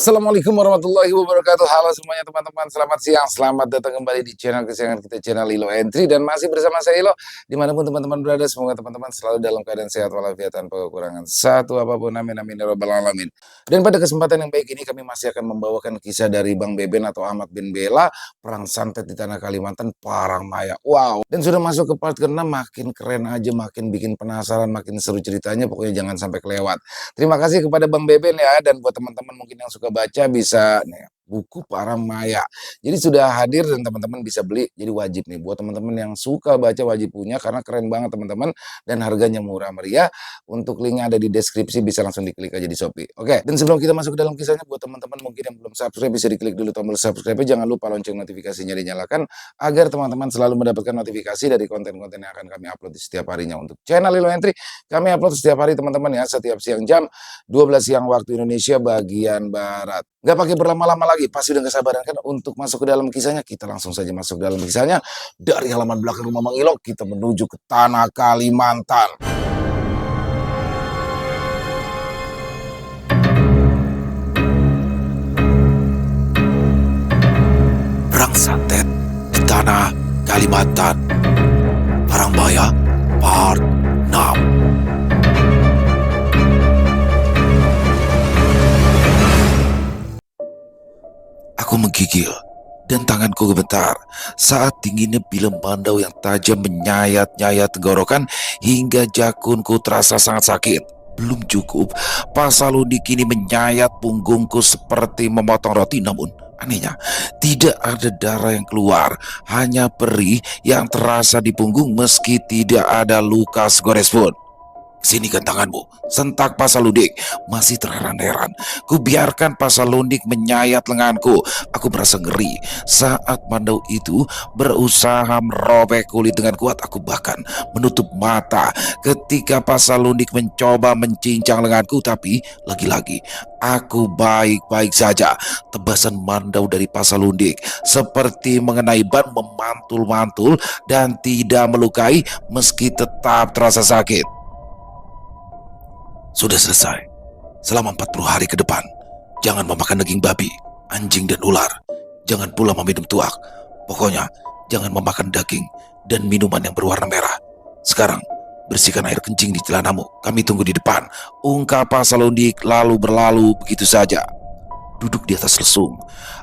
Assalamualaikum warahmatullahi wabarakatuh. Halo semuanya teman-teman, selamat siang, selamat datang kembali di channel kesayangan kita, channel Lilo Entry. Dan masih bersama saya Ilo, dimanapun teman-teman berada, semoga teman-teman selalu dalam keadaan sehat walafiat tanpa kekurangan satu apapun, amin amin ya rabbal alamin. Dan pada kesempatan yang baik ini kami masih akan membawakan kisah dari Bang Beben atau Ahmad bin Bella, perang santet di tanah Kalimantan, Parang Maya. Wow, dan sudah masuk ke part ke-6, makin keren aja, makin bikin penasaran, makin seru ceritanya, pokoknya jangan sampai kelewat. Terima kasih kepada Bang Beben ya, dan buat teman-teman mungkin yang suka baca bisa nih, buku Parang Maya. Jadi sudah hadir dan teman-teman bisa beli, jadi wajib nih buat teman-teman yang suka baca wajib punya karena keren banget teman-teman dan harganya murah meriah. Untuk linknya ada di deskripsi, bisa langsung diklik aja di Shopee. Oke, dan sebelum kita masuk ke dalam kisahnya, buat teman-teman mungkin yang belum subscribe bisa diklik dulu tombol subscribe, jangan lupa lonceng notifikasinya dinyalakan agar teman-teman selalu mendapatkan notifikasi dari konten-konten yang akan kami upload di setiap harinya. Untuk channel Lilo Entry, kami upload setiap hari teman-teman ya, setiap siang jam 12 siang waktu Indonesia bagian Barat. Nggak pakai berlama-lama lagi, pasti udah kesabaran kan untuk masuk ke dalam kisahnya. Kita langsung saja masuk ke dalam kisahnya. Dari halaman belakang rumah Mang Ilo, kita menuju ke tanah Kalimantan. Perang santet di tanah Kalimantan, Parang Maya Part 6. Aku menggigil dan tanganku gemetar saat dinginnya bilem mandau yang tajam menyayat-nyayat tenggorokan hingga jakunku terasa sangat sakit. Belum cukup, pasalundi kini menyayat punggungku seperti memotong roti. Namun anehnya, tidak ada darah yang keluar, hanya perih yang terasa di punggung meski tidak ada luka segores pun. Sinikan tanganmu, sentak Pasalundik. Masih terheran-heran, kubiarkan Pasalundik menyayat lenganku. Aku merasa ngeri saat mandau itu berusaha merobek kulit dengan kuat. Aku bahkan menutup mata ketika Pasalundik mencoba mencincang lenganku. Tapi lagi-lagi aku baik-baik saja. Tebasan mandau dari Pasalundik seperti mengenai ban, memantul-mantul dan tidak melukai meski tetap terasa sakit. Sudah selesai. Selama 40 hari ke depan, jangan memakan daging babi, anjing dan ular. Jangan pula meminum tuak. Pokoknya, jangan memakan daging dan minuman yang berwarna merah. Sekarang, bersihkan air kencing di celanamu. Kami tunggu di depan. Ungkap Pasalundik lalu berlalu begitu saja. Duduk di atas lesung,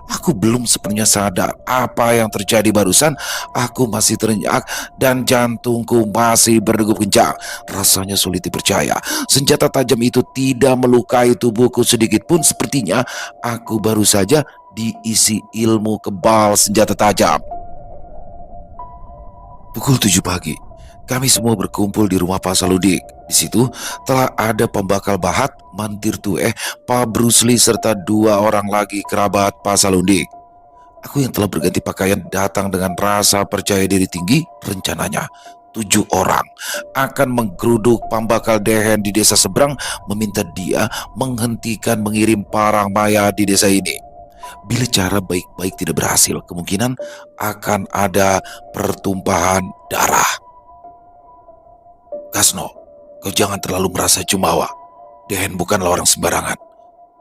aku belum sepenuhnya sadar apa yang terjadi barusan. Aku masih terenyak dan jantungku masih berdegup kencang. Rasanya sulit dipercaya, senjata tajam itu tidak melukai tubuhku sedikit pun. Sepertinya aku baru saja diisi ilmu kebal senjata tajam. Pukul 7 pagi, kami semua berkumpul di rumah Pasalundik. Di situ telah ada pembakal Bahat, Mantir Tueh, Pak Bruce Lee, serta 2 orang lagi kerabat Pasalundik. Aku yang telah berganti pakaian datang dengan rasa percaya diri tinggi. Rencananya 7 orang akan menggeruduk pembakal Dehen di desa seberang, meminta dia menghentikan mengirim Parang Maya di desa ini. Bila cara baik-baik tidak berhasil, kemungkinan akan ada pertumpahan darah. Kasno, kau jangan terlalu merasa jumawa. Dehen bukanlah orang sembarangan.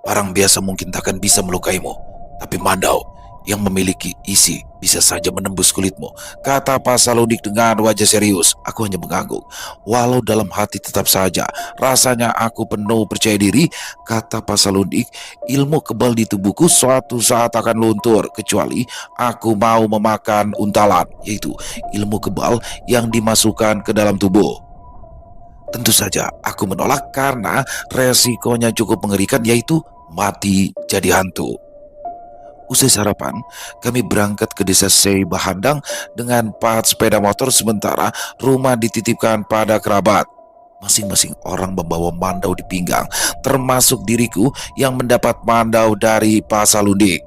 Parang biasa mungkin takkan bisa melukaimu, tapi Mandau yang memiliki isi bisa saja menembus kulitmu, kata Pasalundik dengan wajah serius. Aku hanya mengangguk, walau dalam hati tetap saja rasanya aku penuh percaya diri. Kata Pasalundik, ilmu kebal di tubuhku suatu saat akan luntur kecuali aku mau memakan untalan, yaitu ilmu kebal yang dimasukkan ke dalam tubuh. Tentu saja aku menolak karena resikonya cukup mengerikan, yaitu mati jadi hantu. Usai sarapan, kami berangkat ke desa Sei Bahandang dengan 4 sepeda motor, sementara rumah dititipkan pada kerabat. Masing-masing orang membawa mandau di pinggang, termasuk diriku yang mendapat mandau dari Pasalundik.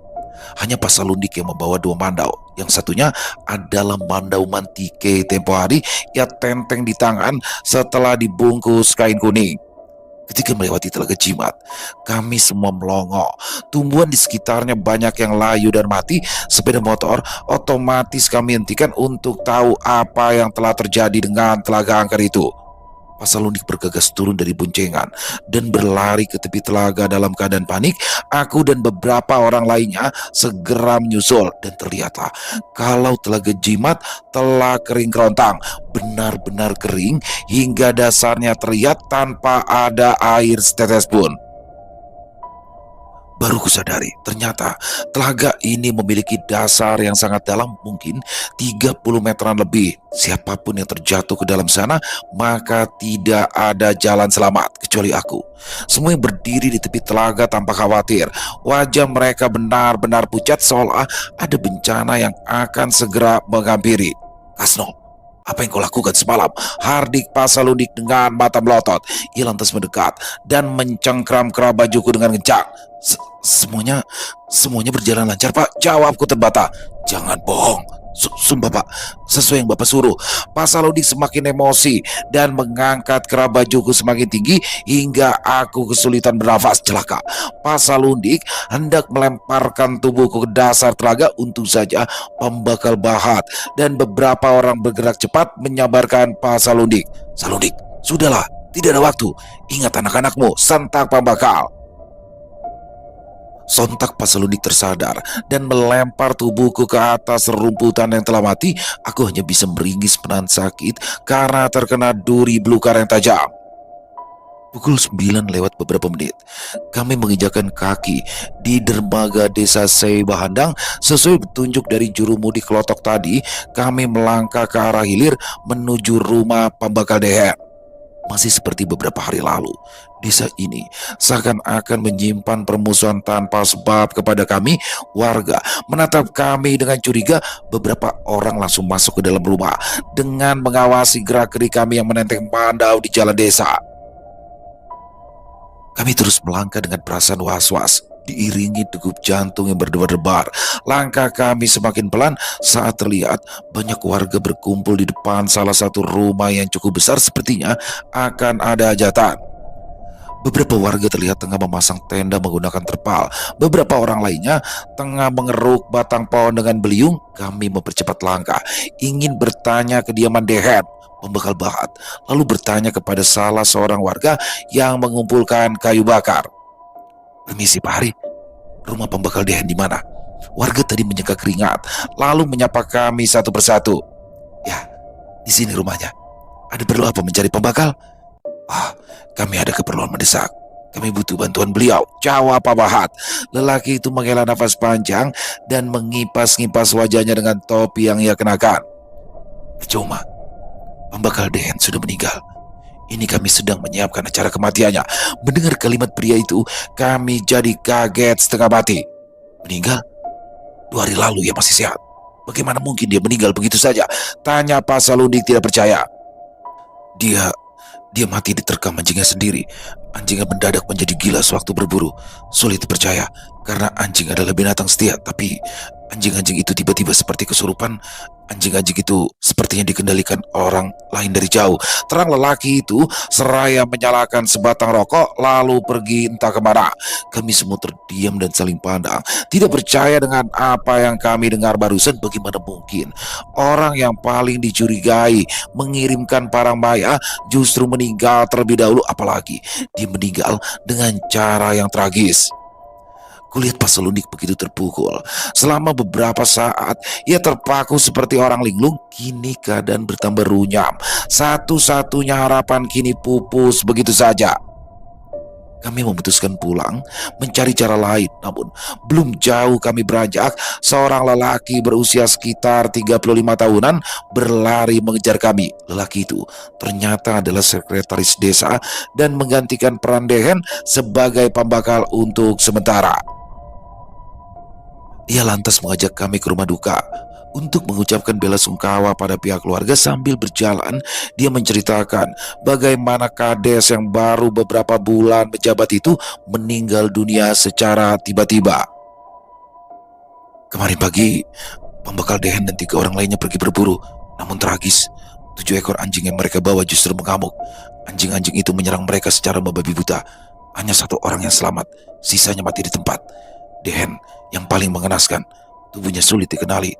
Hanya Pasalundik yang membawa 2 mandau. Yang satunya adalah mandau Mantike tempo hari ia tenteng di tangan setelah dibungkus kain kuning. Ketika melewati Telaga Jimat, kami semua melongo. Tumbuhan di sekitarnya banyak yang layu dan mati. Sepeda motor otomatis kami hentikan untuk tahu apa yang telah terjadi dengan telaga angker itu. Pasalundik bergegas turun dari boncengan dan berlari ke tepi telaga dalam keadaan panik. Aku dan beberapa orang lainnya segera menyusul dan terlihatlah kalau telaga Jimat telah kering kerontang, benar-benar kering hingga dasarnya terlihat tanpa ada air setetes pun. Baru kusadari, ternyata telaga ini memiliki dasar yang sangat dalam, mungkin 30 meteran lebih. Siapapun yang terjatuh ke dalam sana, maka tidak ada jalan selamat, kecuali aku. Semua yang berdiri di tepi telaga tanpa khawatir. Wajah mereka benar-benar pucat seolah ada bencana yang akan segera menghampiri. Kasno, apa yang kau lakukan semalam? Hardik Pasalundik dengan mata melotot. Ia lantas mendekat dan mencengkram kerah bajuku dengan kencang. Semuanya berjalan lancar, Pak. Jawabku terbata. Jangan bohong. Sumpah, Pak. Sesuai yang Bapak suruh. Pasalundik semakin emosi dan mengangkat kerah bajuku semakin tinggi hingga aku kesulitan bernafas. Celaka. Pasalundik hendak melemparkan tubuhku ke dasar telaga. Untung saja pembakal Bahat dan beberapa orang bergerak cepat menyabarkan Pasalundik. Salundik, sudahlah. Tidak ada waktu. Ingat anak-anakmu. Sentak pembakal. Sontak Pasalundik tersadar dan melempar tubuhku ke atas rerumputan yang telah mati. Aku hanya bisa meringis menahan sakit karena terkena duri belukar yang tajam. Pukul 9 lewat beberapa menit, kami menginjakan kaki di dermaga desa Seibahandang. Sesuai petunjuk dari jurumudi kelotok tadi, kami melangkah ke arah hilir menuju rumah pembakal Deher. Masih seperti beberapa hari lalu, desa ini seakan-akan menyimpan permusuhan tanpa sebab kepada kami. Warga menatap kami dengan curiga. Beberapa orang langsung masuk ke dalam rumah dengan mengawasi gerak-gerik kami yang menenteng pandau di jalan desa. Kami terus melangkah dengan perasaan was-was, diiringi degup jantung yang berdebar-debar. Langkah kami semakin pelan saat terlihat banyak warga berkumpul di depan salah satu rumah yang cukup besar. Sepertinya akan ada hajatan. Beberapa warga terlihat tengah memasang tenda menggunakan terpal. Beberapa orang lainnya tengah mengeruk batang pohon dengan beliung. Kami mempercepat langkah, ingin bertanya kediaman Deher, pembakal Bahat, lalu bertanya kepada salah seorang warga yang mengumpulkan kayu bakar. Permisi Pak Hari, rumah pembakal Deher di mana? Warga tadi menyeka keringat, lalu menyapa kami satu persatu. Ya, di sini rumahnya. Ada perlu apa mencari pembakal? Kami ada keperluan mendesak. Kami butuh bantuan beliau, jawab Pak Bahat. Lelaki itu menghela nafas panjang dan mengipas-ngipas wajahnya dengan topi yang ia kenakan. Percuma, pembakal Deher sudah meninggal. Ini kami sedang menyiapkan acara kematiannya. Mendengar kalimat pria itu, kami jadi kaget setengah mati. Meninggal? 2 hari lalu ia masih sehat. Bagaimana mungkin dia meninggal begitu saja? Tanya Pasalundik tidak percaya. Dia mati diterkam anjingnya sendiri. Anjingnya mendadak menjadi gila sewaktu berburu. Sulit percaya karena anjing adalah binatang setia, tapi anjing-anjing itu tiba-tiba seperti kesurupan. Anjing-anjing itu sepertinya dikendalikan orang lain dari jauh. Terang lelaki itu seraya menyalakan sebatang rokok lalu pergi entah kemana. Kami semua terdiam dan saling pandang, tidak percaya dengan apa yang kami dengar barusan. Bagaimana mungkin orang yang paling dicurigai mengirimkan parang maya justru meninggal terlebih dahulu, apalagi dia meninggal dengan cara yang tragis. Kulihat Pasalundik begitu terpukul. Selama beberapa saat ia terpaku seperti orang linglung. Kini keadaan bertambah runyam. Satu-satunya harapan kini pupus begitu saja. Kami memutuskan pulang, mencari cara lain. Namun belum jauh kami beranjak, seorang lelaki berusia sekitar 35 tahunan berlari mengejar kami. Lelaki itu ternyata adalah sekretaris desa dan menggantikan peran Deher sebagai pembakal untuk sementara. Ia lantas mengajak kami ke rumah duka untuk mengucapkan bela sungkawa pada pihak keluarga. Sambil berjalan, dia menceritakan bagaimana kades yang baru beberapa bulan menjabat itu meninggal dunia secara tiba-tiba. Kemarin pagi, pembakal Deher dan 3 orang lainnya pergi berburu. Namun tragis, 7 ekor anjing yang mereka bawa justru mengamuk. Anjing-anjing itu menyerang mereka secara membabi buta. Hanya 1 orang yang selamat, sisanya mati di tempat. Deher yang paling mengenaskan, tubuhnya sulit dikenali.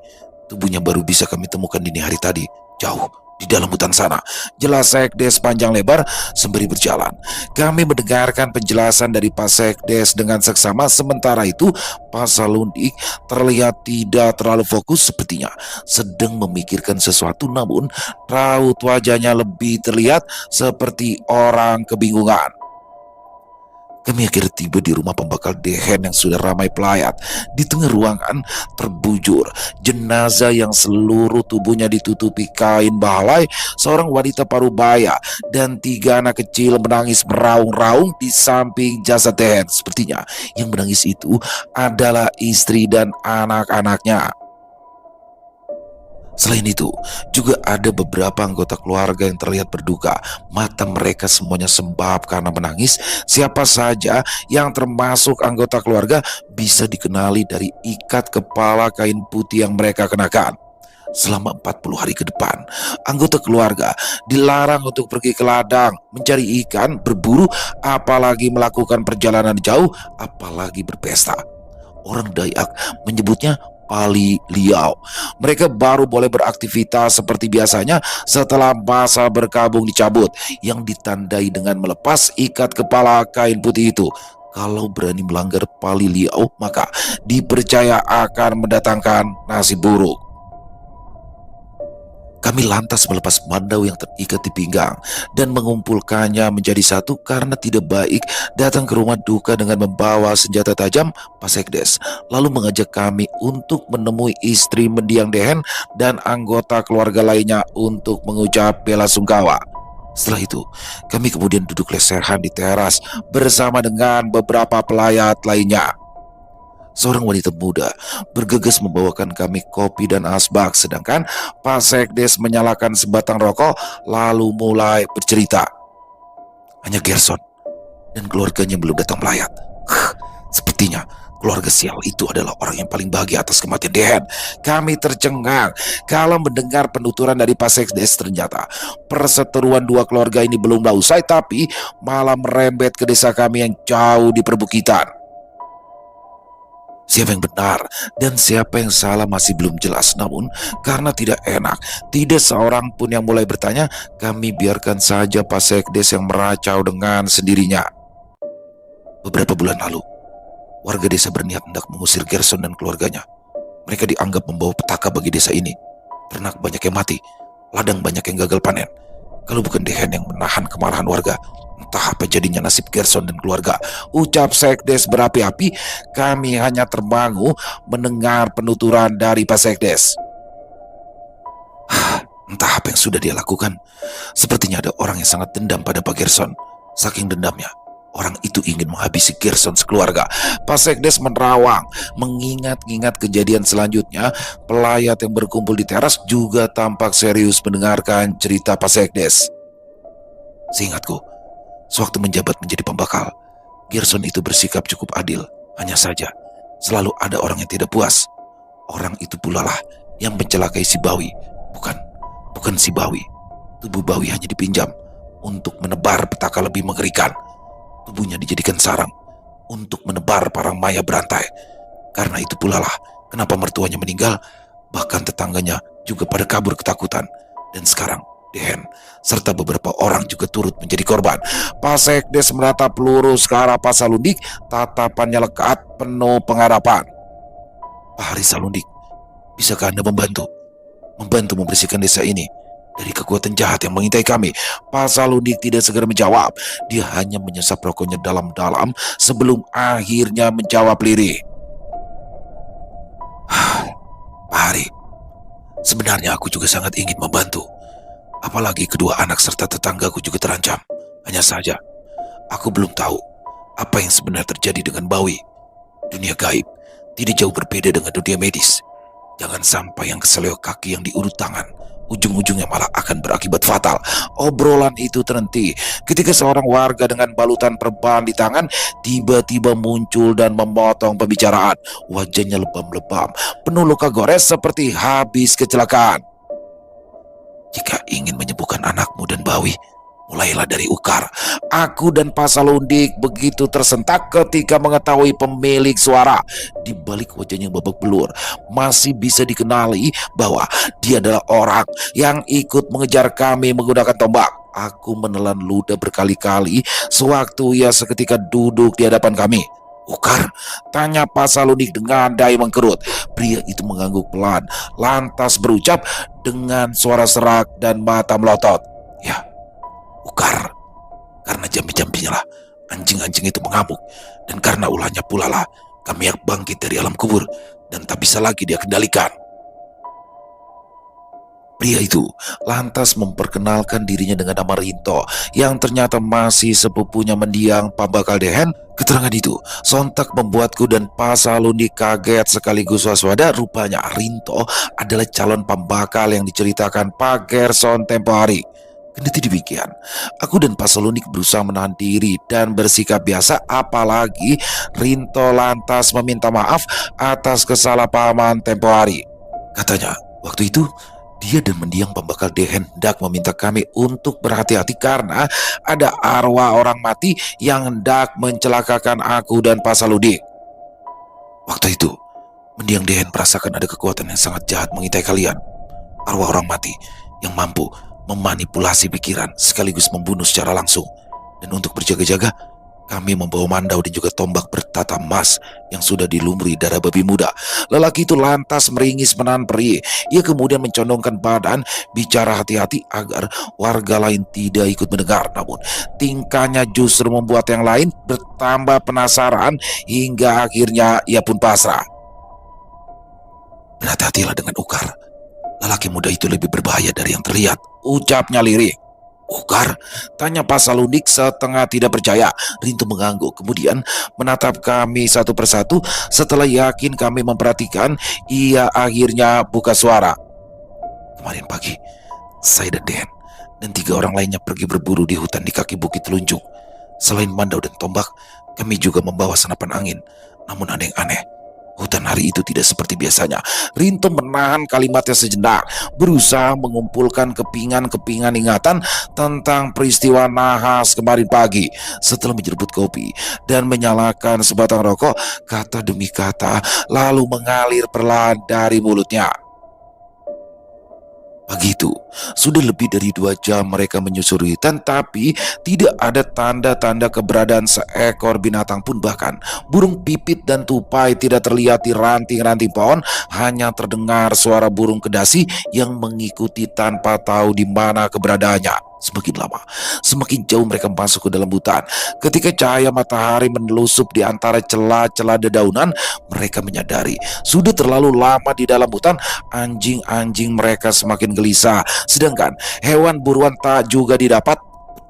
Tubuhnya baru bisa kami temukan dini hari tadi, jauh Di dalam hutan sana, jelas Sekdes panjang lebar sembari berjalan. Kami mendengarkan penjelasan dari Pak Sekdes dengan seksama, sementara itu Pak Salundik terlihat tidak terlalu fokus, sepertinya sedang memikirkan sesuatu, namun raut wajahnya lebih terlihat seperti orang kebingungan. Kami akhirnya tiba di rumah pembakar Dehen yang sudah ramai pelayat. Di tengah ruangan terbujur jenazah yang seluruh tubuhnya ditutupi kain bahalai, seorang wanita parubaya dan 3 anak kecil menangis meraung-raung di samping jasad Dehen. Sepertinya yang menangis itu adalah istri dan anak-anaknya. Selain itu, juga ada beberapa anggota keluarga yang terlihat berduka. Mata mereka semuanya sembab karena menangis. Siapa saja yang termasuk anggota keluarga bisa dikenali dari ikat kepala kain putih yang mereka kenakan. Selama 40 hari ke depan, anggota keluarga dilarang untuk pergi ke ladang, mencari ikan, berburu, apalagi melakukan perjalanan jauh, apalagi berpesta. Orang Dayak menyebutnya Pali Liau. Mereka baru boleh beraktivitas seperti biasanya setelah masa berkabung dicabut, yang ditandai dengan melepas ikat kepala kain putih itu. Kalau berani melanggar Pali Liau, maka dipercaya akan mendatangkan nasib buruk. Kami lantas melepas mandau yang terikat di pinggang dan mengumpulkannya menjadi satu karena tidak baik datang ke rumah duka dengan membawa senjata tajam. Pak Sekdes lalu mengajak kami untuk menemui istri mendiang Dehen dan anggota keluarga lainnya untuk mengucap bela sungkawa. Setelah itu, kami kemudian duduk lesehan di teras bersama dengan beberapa pelayat lainnya. Seorang wanita muda bergegas membawakan kami kopi dan asbak, sedangkan Pak Sekdes menyalakan sebatang rokok lalu mulai bercerita. Hanya Gerson dan keluarganya belum datang melayat. Sepertinya keluarga sial itu adalah orang yang paling bahagia atas kematian Dehen. Kami tercengang kalau mendengar penuturan dari Pak Sekdes. Ternyata perseteruan 2 keluarga ini belumlah usai, tapi malah merembet ke desa kami yang jauh di perbukitan. Siapa yang benar dan siapa yang salah masih belum jelas, namun karena tidak enak, tidak seorang pun yang mulai bertanya, kami biarkan saja Pak Sekdes yang meracau dengan sendirinya. Beberapa bulan lalu, warga desa berniat hendak mengusir Gerson dan keluarganya. Mereka dianggap membawa petaka bagi desa ini. Ternak banyak yang mati, ladang banyak yang gagal panen. Kalau bukan Dehen yang menahan kemarahan warga, entah apa jadinya nasib Gerson dan keluarga, ucap Sekdes berapi-api. Kami hanya termangu mendengar penuturan dari Pak Sekdes. Entah apa yang sudah dia lakukan. Sepertinya ada orang yang sangat dendam pada Pak Gerson. Saking dendamnya, orang itu ingin menghabisi Gerson sekeluarga. Pak Sekdes menerawang, mengingat-ingat kejadian selanjutnya. Pelayat yang berkumpul di teras juga tampak serius mendengarkan cerita Pak Sekdes. Seingatku, sewaktu menjabat menjadi pembakal, Gerson itu bersikap cukup adil. Hanya saja, selalu ada orang yang tidak puas. Orang itu pula lah yang mencelakai si Bawi. Bukan si Bawi. Tubuh Bawi hanya dipinjam untuk menebar petaka lebih mengerikan. Tubuhnya dijadikan sarang untuk menebar parang maya berantai. Karena itu pula lah kenapa mertuanya meninggal, bahkan tetangganya juga pada kabur ketakutan. Dan sekarang Dehen serta beberapa orang juga turut menjadi korban. Pak Sekdes menatap lurus ke arah Pak Salundik, tatapannya lekat penuh pengharapan. Pak Haris Salundik, bisakah Anda membantu membersihkan desa ini dari kekuatan jahat yang mengintai kami? Pak Salundik tidak segera menjawab. Dia hanya menyesap rokoknya dalam-dalam sebelum akhirnya menjawab lirih. Pak Hari, sebenarnya aku juga sangat ingin membantu. Apalagi kedua anak serta tetanggaku juga terancam. Hanya saja, aku belum tahu apa yang sebenarnya terjadi dengan Bawi. Dunia gaib tidak jauh berbeda dengan dunia medis. Jangan sampai yang keseleo kaki yang diurut tangan, ujung-ujungnya malah akan berakibat fatal. Obrolan itu terhenti ketika seorang warga dengan balutan perban di tangan tiba-tiba muncul dan memotong pembicaraan. Wajahnya lebam-lebam, penuh luka gores seperti habis kecelakaan. Jika ingin menyembuhkan anakmu dan Bawi, Mulailah dari Ukar. Aku dan Pasalundik begitu tersentak ketika mengetahui pemilik suara. Di balik wajahnya yang babak belur, masih bisa dikenali bahwa dia adalah orang yang ikut mengejar kami menggunakan tombak. Aku menelan ludah berkali-kali sewaktu ia seketika duduk di hadapan kami. Ukar, tanya Pasalundik dengan dai mengkerut. Pria itu mengangguk pelan, lantas berucap dengan suara serak dan mata melotot. Ya, Ukar, karena jambi-jambinya lah anjing-anjing itu mengamuk, dan karena ulahnya pula lah kami yang bangkit dari alam kubur dan tak bisa lagi dia kendalikan. Pria itu lantas memperkenalkan dirinya dengan nama Rinto, yang ternyata masih sepupunya mendiang Pambakal Dehen. Keterangan itu sontak membuatku dan Pasalundik kaget sekaligus waspada. Rupanya Rinto adalah calon pembakal yang diceritakan Pak Gerson tempo hari. Kendati demikian, aku dan Pasalundik berusaha menahan diri dan bersikap biasa, apalagi Rinto lantas meminta maaf atas kesalahpahaman tempo hari. Katanya, waktu itu dia dan mendiang Pembakal Dehen hendak meminta kami untuk berhati-hati karena ada arwah orang mati yang hendak mencelakakan aku dan Pasalundik. Waktu itu, mendiang Dehen merasakan ada kekuatan yang sangat jahat mengintai kalian. Arwah orang mati yang mampu memanipulasi pikiran sekaligus membunuh secara langsung. Dan untuk berjaga-jaga, kami membawa mandau dan juga tombak bertata emas yang sudah dilumuri darah babi muda. Lelaki itu lantas meringis menahan perih. Ia kemudian mencondongkan badan, bicara hati-hati agar warga lain tidak ikut mendengar. Namun tingkahnya justru membuat yang lain bertambah penasaran hingga akhirnya ia pun pasrah. Berhati-hatilah dengan Ukar. Lelaki muda itu lebih berbahaya dari yang terlihat, ucapnya lirik. Ukar, tanya Pasalundik setengah tidak percaya. Rinto mengangguk, kemudian menatap kami satu persatu. Setelah yakin kami memperhatikan, ia akhirnya buka suara. Kemarin pagi, saya dan Den dan 3 orang lainnya pergi berburu di hutan di kaki Bukit Telunjuk. Selain mandau dan tombak, kami juga membawa senapan angin. Namun ada yang aneh. Hutan hari itu tidak seperti biasanya. Rinto menahan kalimatnya sejenak, berusaha mengumpulkan kepingan-kepingan ingatan tentang peristiwa nahas kemarin pagi. Setelah menjerbut kopi dan menyalakan sebatang rokok, kata demi kata lalu mengalir perlahan dari mulutnya. Pagi itu, sudah lebih dari 2 jam mereka menyusuri hutan, tapi tidak ada tanda-tanda keberadaan seekor binatang pun. Bahkan burung pipit dan tupai tidak terlihat di ranting-ranting pohon. Hanya terdengar suara burung kedasi yang mengikuti tanpa tahu di mana keberadaannya. Semakin lama, semakin jauh mereka masuk ke dalam hutan. Ketika cahaya matahari menelusup di antara celah-celah dedaunan, mereka menyadari sudah terlalu lama di dalam hutan. Anjing-anjing mereka semakin gelisah, sedangkan hewan buruan tak juga didapat.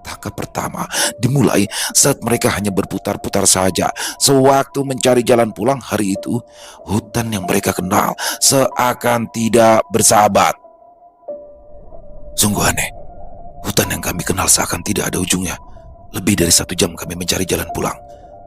Petaka pertama dimulai saat mereka hanya berputar-putar saja. Sewaktu mencari jalan pulang hari itu, hutan yang mereka kenal seakan tidak bersahabat. Sungguh aneh. Hutan yang kami kenal seakan tidak ada ujungnya. Lebih dari 1 jam kami mencari jalan pulang,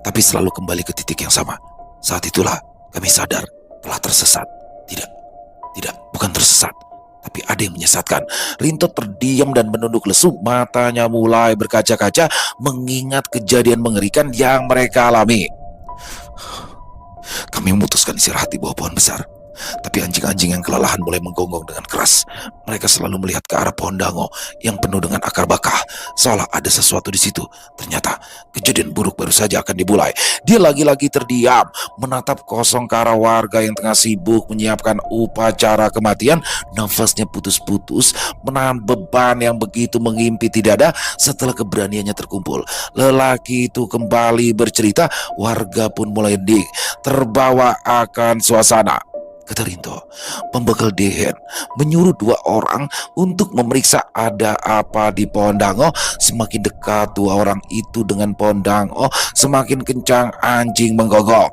tapi selalu kembali ke titik yang sama. Saat itulah kami sadar telah tersesat. Tidak, bukan tersesat, tapi ada yang menyesatkan. Rinto terdiam dan menunduk lesu. Matanya mulai berkaca-kaca mengingat kejadian mengerikan yang mereka alami. Kami memutuskan istirahat di bawah pohon besar. Tapi anjing-anjing yang kelelahan mulai menggonggong dengan keras. Mereka selalu melihat ke arah pohon dango yang penuh dengan akar bakah, seolah ada sesuatu di situ. Ternyata kejadian buruk baru saja akan dimulai. Dia lagi-lagi terdiam, menatap kosong ke arah warga yang tengah sibuk menyiapkan upacara kematian. Nafasnya putus-putus, menahan beban yang begitu mengimpit dada. Setelah keberaniannya terkumpul, lelaki itu kembali bercerita. Warga pun mulai hening, terbawa akan suasana. Kata Rinto, Pembakal Dehen menyuruh 2 orang untuk memeriksa ada apa di pohon dango. Semakin dekat 2 orang itu dengan pohon dango, semakin kencang anjing menggonggong.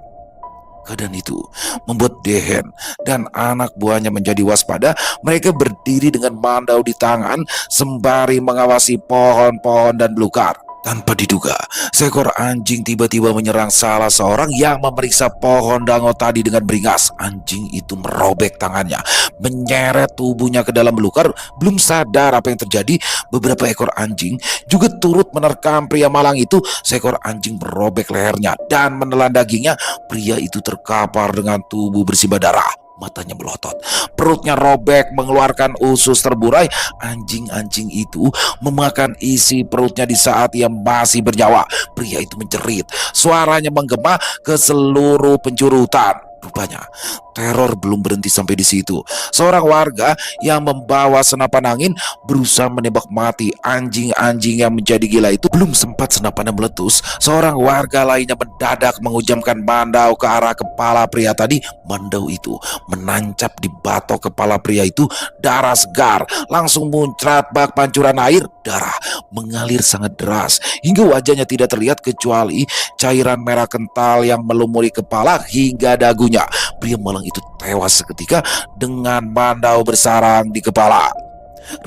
Keadaan itu membuat Dehen dan anak buahnya menjadi waspada. Mereka berdiri dengan mandau di tangan sembari mengawasi pohon-pohon dan belukar. Tanpa diduga, seekor anjing tiba-tiba menyerang salah seorang yang memeriksa pohon dango tadi dengan beringas. Anjing itu merobek tangannya, menyeret tubuhnya ke dalam belukar. Belum sadar apa yang terjadi, beberapa ekor anjing juga turut menerkam pria malang itu. Seekor anjing merobek lehernya dan menelan dagingnya. Pria itu terkapar dengan tubuh bersimbah darah. Matanya melotot, perutnya robek mengeluarkan usus terburai. Anjing-anjing itu memakan isi perutnya di saat ia masih bernyawa. Pria itu menjerit, suaranya menggema ke seluruh penjuru hutan. Rupanya teror belum berhenti sampai di situ. Seorang warga yang membawa senapan angin berusaha menembak mati anjing-anjing yang menjadi gila itu. Belum sempat senapannya meletus, seorang warga lainnya mendadak menghujamkan mandau ke arah kepala pria tadi. Mandau itu menancap di batok kepala pria itu. Darah segar langsung muncrat bak pancuran air. Darah mengalir sangat deras hingga wajahnya tidak terlihat kecuali cairan merah kental yang melumuri kepala hingga dagunya. Pria malang itu tewas seketika dengan mandau bersarang di kepala.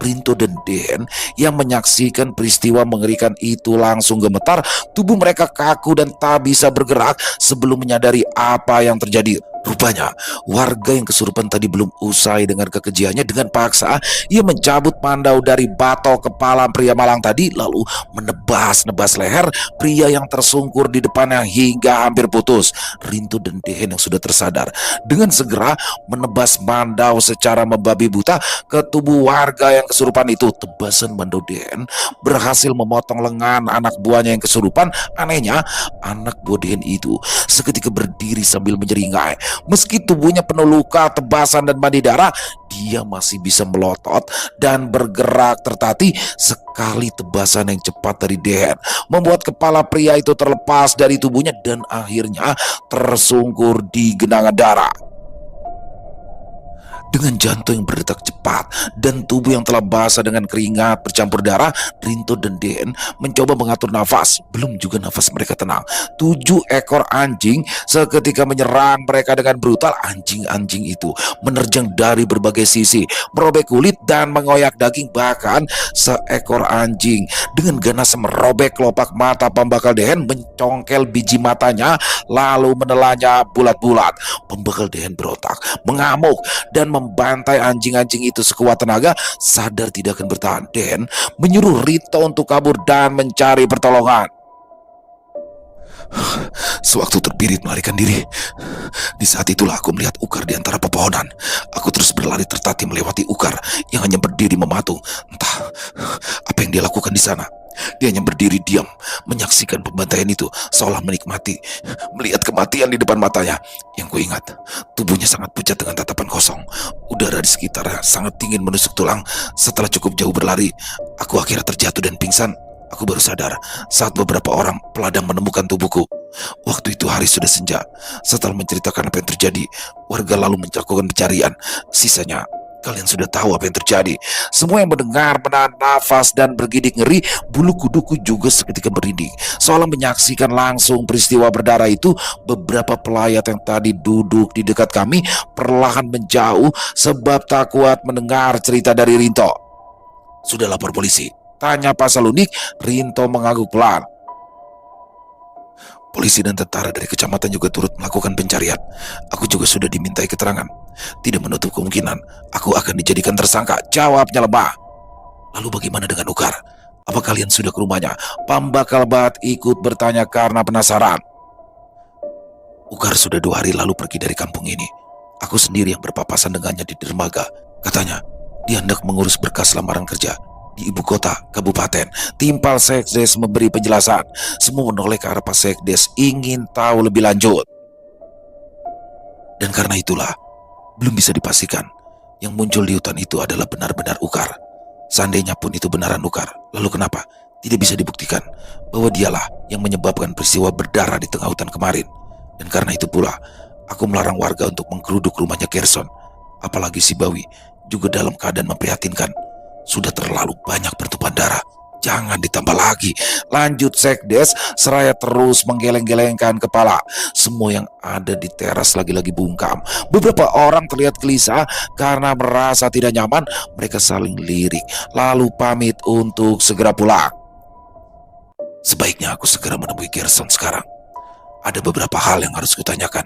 Rinto dan Den yang menyaksikan peristiwa mengerikan itu langsung gemetar. Tubuh mereka kaku dan tak bisa bergerak sebelum menyadari apa yang terjadi. Rupanya warga yang kesurupan tadi belum usai dengan kekejiannya. Dengan paksa ia mencabut mandau dari batok kepala pria malang tadi, lalu menebas-nebas leher pria yang tersungkur di depannya hingga hampir putus. Rinto dan Den yang sudah tersadar dengan segera menebas mandau secara membabi buta ke tubuh warga yang kesurupan itu. Tebasan mandau Den berhasil memotong lengan anak buahnya yang kesurupan. Anehnya, anak buah Den itu seketika berdiri sambil menyeringai. Meski tubuhnya penuh luka, tebasan dan mandi darah, dia masih bisa melotot dan bergerak tertatih. Sekali tebasan yang cepat dari Den membuat kepala pria itu terlepas dari tubuhnya dan akhirnya tersungkur di genangan darah. Dengan jantung yang berdetak cepat dan tubuh yang telah basah dengan keringat bercampur darah, Rinto dan Den mencoba mengatur nafas. Belum juga nafas mereka tenang, 7 ekor anjing seketika menyerang mereka dengan brutal. Anjing-anjing itu menerjang dari berbagai sisi, merobek kulit dan mengoyak daging. Bahkan seekor anjing dengan ganas merobek kelopak mata pembakal Den, mencongkel biji matanya lalu menelannya bulat-bulat. Pembakal Den berontak, mengamuk dan membantai anjing-anjing itu sekuat tenaga. Sadar tidak akan bertahan, Den menyuruh Rinto untuk kabur dan mencari pertolongan. Sewaktu terbirit melarikan diri, di saat itulah aku melihat Ukar di antara pepohonan. Aku terus berlari tertatih melewati Ukar yang hanya berdiri mematung. Entah apa yang dia lakukan di sana. Dia hanya berdiri diam, menyaksikan pembantaian itu, seolah menikmati melihat kematian di depan matanya. Yang kuingat, tubuhnya sangat pucat dengan tatapan kosong. Udara di sekitarnya sangat dingin menusuk tulang. Setelah cukup jauh berlari, aku akhirnya terjatuh dan pingsan. Aku baru sadar saat beberapa orang peladang menemukan tubuhku. Waktu itu hari sudah senja. Setelah menceritakan apa yang terjadi, warga lalu melakukan pencarian. Sisanya kalian sudah tahu apa yang terjadi. Semua yang mendengar menahan nafas dan bergidik ngeri. Bulu kuduku juga seketika merinding, seolah menyaksikan langsung peristiwa berdarah itu. Beberapa pelayat yang tadi duduk di dekat kami perlahan menjauh sebab tak kuat mendengar cerita dari Rinto. Sudah lapor polisi? Tanya Pak Salunik. Rinto mengangguk pelan. Polisi dan tentara dari kecamatan juga turut melakukan pencarian. Aku juga sudah dimintai keterangan. Tidak menutup kemungkinan aku akan dijadikan tersangka, jawabnya lemah. Lalu bagaimana dengan Ukar? Apa kalian sudah ke rumahnya? Pembakal Bat ikut bertanya karena penasaran. Ukar sudah 2 hari lalu pergi dari kampung ini. Aku sendiri yang berpapasan dengannya di dermaga. Katanya dia hendak mengurus berkas lamaran kerja di ibu kota kabupaten. Timpal Sekdes memberi penjelasan. Semua menoleh ke arah Pak Sekdes, ingin tahu lebih lanjut. Dan karena itulah belum bisa dipastikan yang muncul di hutan itu adalah benar-benar Ukar. Seandainya pun itu benaran Ukar, lalu kenapa tidak bisa dibuktikan bahwa dialah yang menyebabkan peristiwa berdarah di tengah hutan kemarin? Dan karena itu pula aku melarang warga untuk menggeruduk rumahnya Gerson. Apalagi si Bawi juga dalam keadaan memprihatinkan. Sudah terlalu banyak bertumpahan darah. Jangan ditambah lagi, lanjut Sekdes seraya terus menggeleng-gelengkan kepala. Semua yang ada di teras lagi-lagi bungkam. Beberapa orang terlihat gelisah karena merasa tidak nyaman. Mereka saling lirik lalu pamit untuk segera pulang. Sebaiknya aku segera menemui Gerson sekarang. Ada beberapa hal yang harus kutanyakan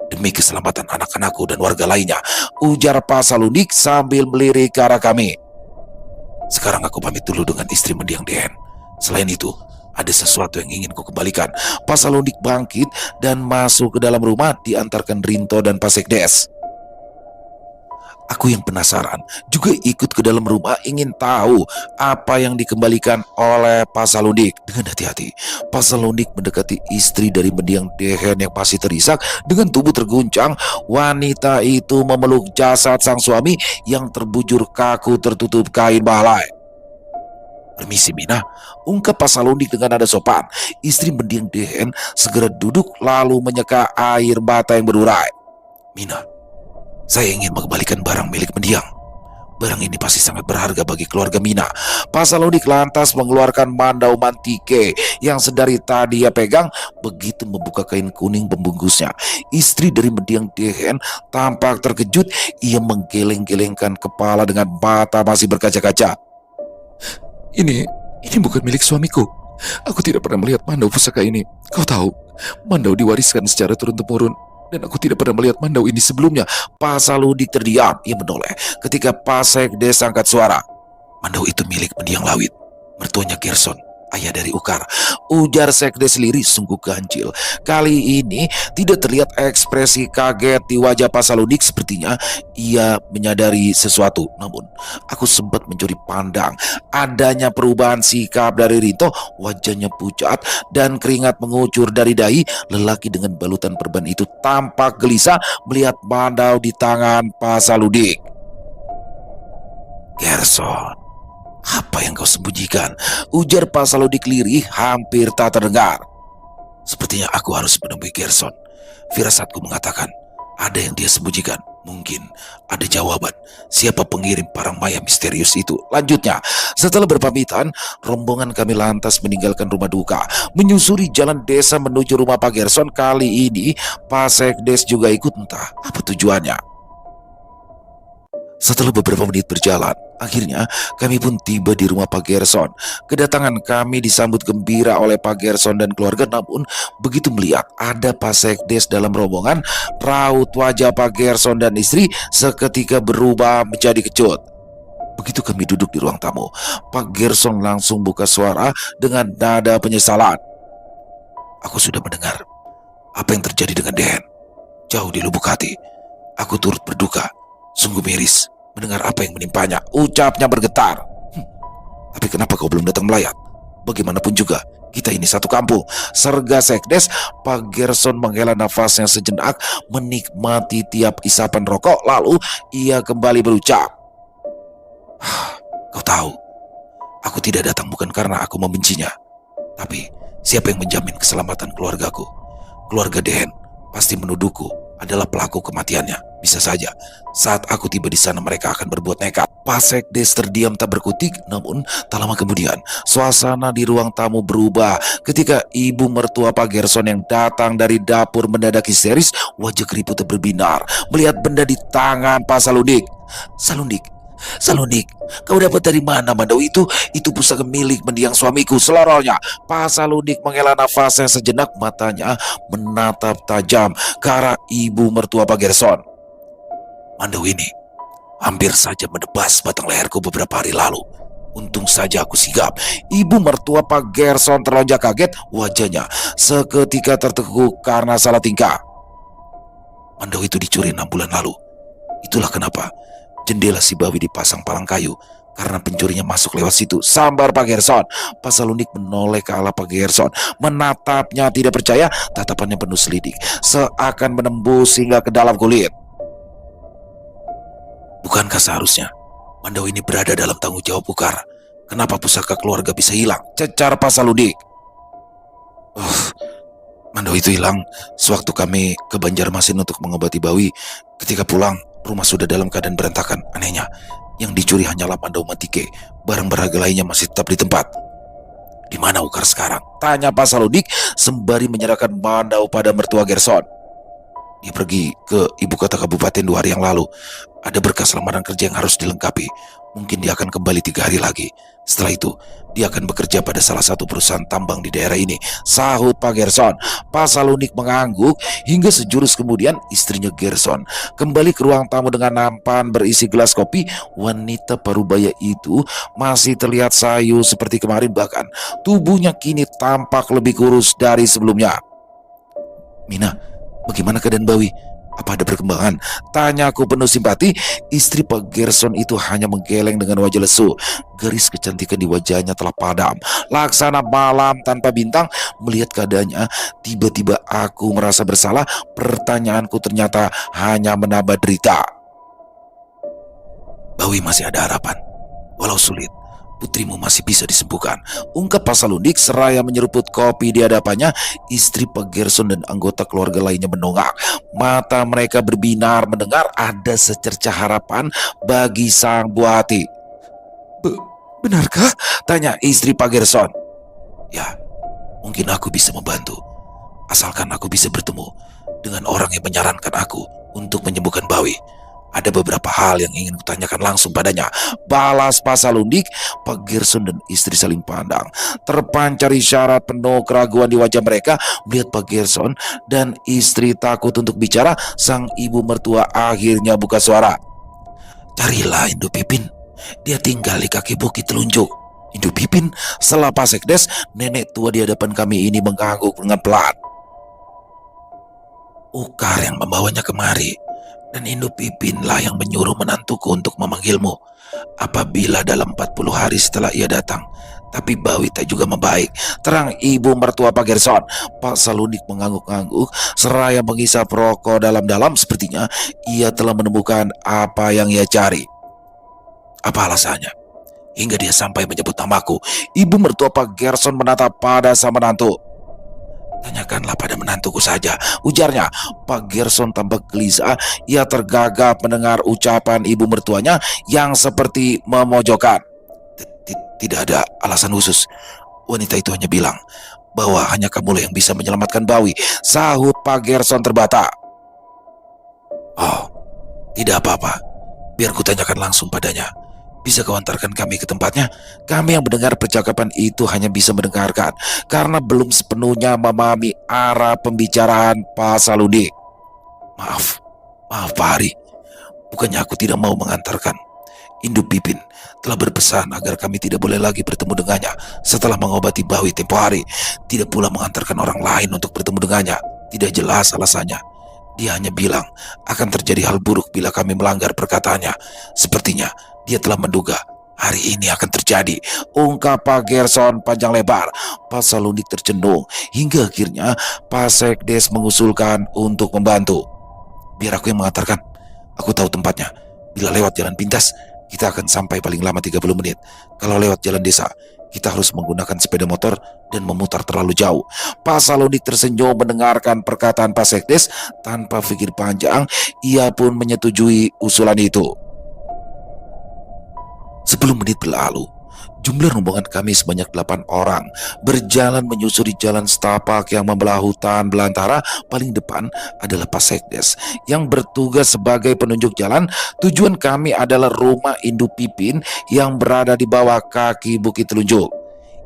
demi keselamatan anak-anakku dan warga lainnya, ujar Pak Salundik sambil melirik ke arah kami. Sekarang aku pamit dulu dengan istri mendiang Dehen. Selain itu, ada sesuatu yang ingin ku kembalikan. Pak Salundik bangkit dan masuk ke dalam rumah diantarkan Rinto dan Pak Sekdes. Aku yang penasaran juga ikut ke dalam rumah ingin tahu apa yang dikembalikan oleh Pak Salundik. Dengan hati-hati, Pak Salundik mendekati istri dari mendiang Dehen yang masih terisak dengan tubuh terguncang. Wanita itu memeluk jasad sang suami yang terbujur kaku tertutup kain balai. Permisi Mina, ungkap Pak Salundik dengan nada sopan. Istri mendiang Dehen segera duduk lalu menyeka air mata yang berurai. Mina, saya ingin mengembalikan barang milik mendiang. Barang ini pasti sangat berharga bagi keluarga Mina. Pak Salundik lantas mengeluarkan mandau mantike yang sedari tadi ia pegang. Begitu membuka kain kuning pembungkusnya, istri dari mendiang Dehen tampak terkejut. Ia menggeleng-gelengkan kepala dengan mata masih berkaca-kaca. Ini bukan milik suamiku. Aku tidak pernah melihat mandau pusaka ini. Kau tahu, mandau diwariskan secara turun-temurun. Dan aku tidak pernah melihat mandau ini sebelumnya. Pak Salundik terdiam. Ia menoleh ketika Pak Sekdes angkat suara. Mandau itu milik mendiang Lawit, mertuanya Gerson, ayah dari Ukar, ujar Sekdes liris sungguh ganjil. Kali ini tidak terlihat ekspresi kaget di wajah Pak Salundik. Sepertinya ia menyadari sesuatu. Namun aku sempat mencuri pandang adanya perubahan sikap dari Rinto. Wajahnya pucat dan keringat mengucur dari dahi. Lelaki dengan balutan perban itu tampak gelisah melihat mandau di tangan Pak Salundik. Gerson, apa yang kau sembunyikan? Ujar Pak Salundik lirih hampir tak terdengar. Sepertinya aku harus menemui Gerson. Firasatku mengatakan ada yang dia sembunyikan. Mungkin ada jawaban siapa pengirim parang maya misterius itu. Lanjutnya, setelah berpamitan, rombongan kami lantas meninggalkan rumah duka, menyusuri jalan desa menuju rumah Pak Gerson. Kali ini Pak Sekdes juga ikut, entah apa tujuannya. Setelah beberapa menit berjalan, akhirnya kami pun tiba di rumah Pak Gerson. Kedatangan kami disambut gembira oleh Pak Gerson dan keluarga. Namun begitu melihat ada Pak Sekdes dalam rombongan, raut wajah Pak Gerson dan istri seketika berubah menjadi kecut. Begitu kami duduk di ruang tamu, Pak Gerson langsung buka suara dengan nada penyesalan. Aku sudah mendengar apa yang terjadi dengan Dehen. Jauh di lubuk hati, aku turut berduka. Sungguh miris mendengar apa yang menimpanya, ucapnya bergetar. Tapi kenapa kau belum datang melayat? Bagaimanapun juga kita ini satu kampung, serga Sekdes. Pak Gerson menghela nafasnya sejenak, menikmati tiap isapan rokok, lalu ia kembali berucap. Kau tahu, aku tidak datang bukan karena aku membencinya. Tapi siapa yang menjamin keselamatan keluargaku? Keluarga Dehen pasti menuduhku adalah pelaku kematiannya. Bisa saja saat aku tiba di sana mereka akan berbuat nekat. Pak Sekdes terdiam tak berkutik. Namun tak lama kemudian suasana di ruang tamu berubah ketika ibu mertua Pak Gerson yang datang dari dapur mendadak histeris. Wajah keriputnya berbinar melihat benda di tangan Pak Salundik. Salundik, kau dapat dari mana mandau itu? Itu pusaka milik mendiang suamiku, selorohnya. Pak Salundik menghela nafasnya sejenak, matanya menatap tajam ke arah ibu mertua Pak Gerson. Mandau ini hampir saja menebas batang leherku beberapa hari lalu. Untung saja aku sigap. Ibu mertua Pak Gerson terlonjak kaget, wajahnya seketika tertekuk karena salah tingkah. Mandau itu dicuri 6 bulan lalu. Itulah kenapa jendela si bawi dipasang palang kayu, karena pencurinya masuk lewat situ, sambar Pak Gerson. Pak Salundik menoleh ke arah Pak Gerson, menatapnya tidak percaya. Tatapannya penuh selidik, seakan menembus hingga ke dalam kulit. Bukankah seharusnya mandau ini berada dalam tanggung jawab Ukar? Kenapa pusaka keluarga bisa hilang? Cecar Pak Salundik. Mandau itu hilang sewaktu kami ke Banjarmasin untuk mengobati bawi. Ketika pulang, rumah sudah dalam keadaan berantakan. Anehnya, yang dicuri hanyalah mandau mantike. Barang berharga lainnya masih tetap di tempat. Di mana Ukar sekarang? Tanya Pak Salundik sembari menyerahkan mandau pada mertua Gerson. Dia pergi ke ibu kota kabupaten 2 hari yang lalu. Ada berkas lamaran kerja yang harus dilengkapi. Mungkin dia akan kembali 3 hari lagi. Setelah itu, dia akan bekerja pada salah satu perusahaan tambang di daerah ini, sahut Pak Gerson. Pak Salunik mengangguk hingga sejurus kemudian istrinya Gerson kembali ke ruang tamu dengan nampan berisi gelas kopi. Wanita parubaya itu masih terlihat sayu seperti kemarin, bahkan tubuhnya kini tampak lebih kurus dari sebelumnya. Mina, bagaimana keadaan Bawi? Apa ada perkembangan? Tanyaku penuh simpati. Istri Pak Gerson itu hanya menggeleng dengan wajah lesu. Garis kecantikan di wajahnya telah padam, laksana malam tanpa bintang. Melihat keadaannya, tiba-tiba aku merasa bersalah. Pertanyaanku ternyata hanya menambah derita. Bawi masih ada harapan. Walau sulit, putrimu masih bisa disembuhkan, ungkap Pak Salunik seraya menyeruput kopi di hadapannya. Istri Pak Gerson dan anggota keluarga lainnya menongak. Mata mereka berbinar mendengar ada secercah harapan bagi sang buah hati. Benarkah? Tanya istri Pak Gerson. Ya, mungkin aku bisa membantu. Asalkan aku bisa bertemu dengan orang yang menyarankan aku untuk menyembuhkan Bawi. Ada beberapa hal yang ingin kutanyakan langsung padanya, balas Pak Salunik. Pak Gerson dan istri saling pandang. Terpancar isyarat penuh keraguan di wajah mereka. Melihat Pak Gerson dan istri takut untuk bicara, sang ibu mertua akhirnya buka suara. Carilah Indu Pipin. Dia tinggal di kaki bukit telunjuk. Indu Pipin, setelah Pak Sekdes, nenek tua di hadapan kami ini mengangguk dengan pelan. Ukar yang membawanya kemari, dan Indu Pipinlah yang menyuruh menantuku untuk memanggilmu. Apabila dalam 40 hari setelah ia datang, tapi Bawi tak juga membaik, terang ibu mertua Pak Gerson. Pak Salunik mengangguk-angguk seraya menghisap rokok dalam-dalam. Sepertinya ia telah menemukan apa yang ia cari. Apa alasannya hingga dia sampai menyebut namaku? Ibu mertua Pak Gerson menatap pada sang menantu. Tanyakanlah pada menantuku saja, ujarnya. Pak Gerson tampak gelisah. Ia tergagap mendengar ucapan ibu mertuanya yang seperti memojokkan. Tidak ada alasan khusus. Wanita itu hanya bilang bahwa hanya kamulah yang bisa menyelamatkan Bawi, sahut Pak Gerson terbata. Oh, tidak apa-apa. Biar kutanyakan langsung padanya. Bisa kau antarkan kami ke tempatnya? Kami yang mendengar percakapan itu hanya bisa mendengarkan, karena belum sepenuhnya memahami arah pembicaraan Pak Salunik. Maaf Pak Hari. Bukannya aku tidak mau mengantarkan. Indu Pipin telah berpesan agar kami tidak boleh lagi bertemu dengannya setelah mengobati Bawi tempo hari. Tidak pula mengantarkan orang lain untuk bertemu dengannya. Tidak jelas alasannya. Dia hanya bilang akan terjadi hal buruk bila kami melanggar perkataannya. Sepertinya dia telah menduga hari ini akan terjadi, ungkap Pak Gerson panjang lebar. Pak Salunik tercenung hingga akhirnya Pak Sekdes mengusulkan untuk membantu. Biar aku yang mengantarkan. Aku tahu tempatnya. Bila lewat jalan pintas, kita akan sampai paling lama 30 menit. Kalau lewat jalan desa, kita harus menggunakan sepeda motor dan memutar terlalu jauh. Pak Salunik tersenyum mendengarkan perkataan Pak Sekdes. Tanpa pikir panjang, ia pun menyetujui usulan itu. 10 menit berlalu. Jumlah rombongan kami sebanyak 8 orang berjalan menyusuri jalan setapak yang membelah hutan belantara. Paling depan adalah Pak Sekdes yang bertugas sebagai penunjuk jalan. Tujuan kami adalah rumah Indu Pipin yang berada di bawah kaki Bukit Telunjuk.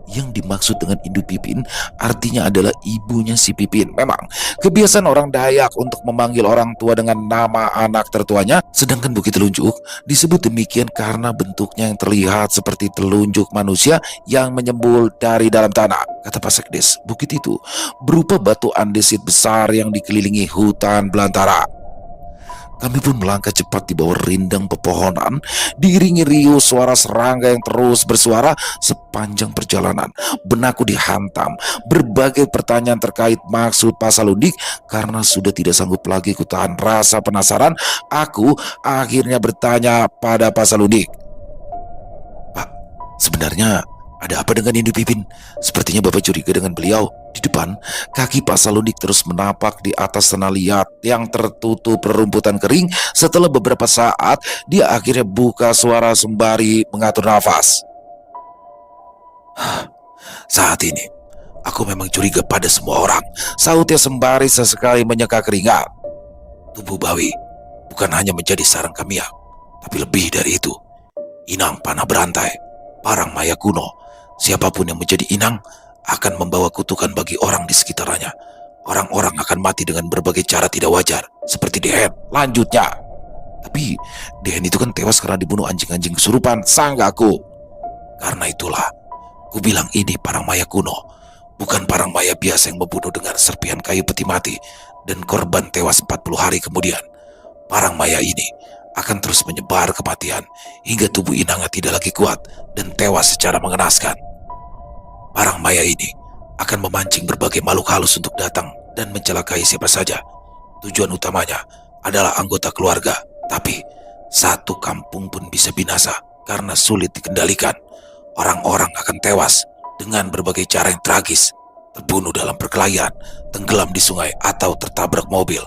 Yang dimaksud dengan Indu Pipin artinya adalah ibunya si Pipin. Memang kebiasaan orang Dayak untuk memanggil orang tua dengan nama anak tertuanya. Sedangkan Bukit Telunjuk disebut demikian karena bentuknya yang terlihat seperti telunjuk manusia yang menyembul dari dalam tanah. Kata Pak Sekdes, bukit itu berupa batu andesit besar yang dikelilingi hutan belantara. Kami pun melangkah cepat di bawah rindang pepohonan, diiringi riuh suara serangga yang terus bersuara sepanjang perjalanan. Benakku dihantam berbagai pertanyaan terkait maksud Pak Salunik. Karena sudah tidak sanggup lagi kutahan rasa penasaran, aku akhirnya bertanya pada Pak Salunik. Pak, sebenarnya ada apa dengan Indu Pipin? Sepertinya Bapak curiga dengan beliau. Di depan, kaki Pak Salunik terus menapak di atas tanah liat yang tertutup rerumputan kering. Setelah beberapa saat, dia akhirnya buka suara sembari mengatur nafas. Saat ini, aku memang curiga pada semua orang, sahutnya sembari sesekali menyeka keringat. Tubuh Bawi bukan hanya menjadi sarang Kamiak, tapi lebih dari itu. Inang panah berantai, parang maya kuno. Siapapun yang menjadi inang akan membawa kutukan bagi orang di sekitarnya. Orang-orang akan mati dengan berbagai cara tidak wajar, seperti Dehen. Lanjutnya. Tapi Dehen itu kan tewas karena dibunuh anjing-anjing kesurupan Sanggaku. Karena itulah, ku bilang ini parang maya kuno. Bukan parang maya biasa yang membunuh dengan serpihan kayu peti mati dan korban tewas 40 hari kemudian. Parang maya ini akan terus menyebar kematian hingga tubuh inangnya tidak lagi kuat dan tewas secara mengenaskan. Parang maya ini akan memancing berbagai makhluk halus untuk datang dan mencelakai siapa saja. Tujuan utamanya adalah anggota keluarga, tapi satu kampung pun bisa binasa karena sulit dikendalikan. Orang-orang akan tewas dengan berbagai cara yang tragis, terbunuh dalam perkelahian, tenggelam di sungai atau tertabrak mobil.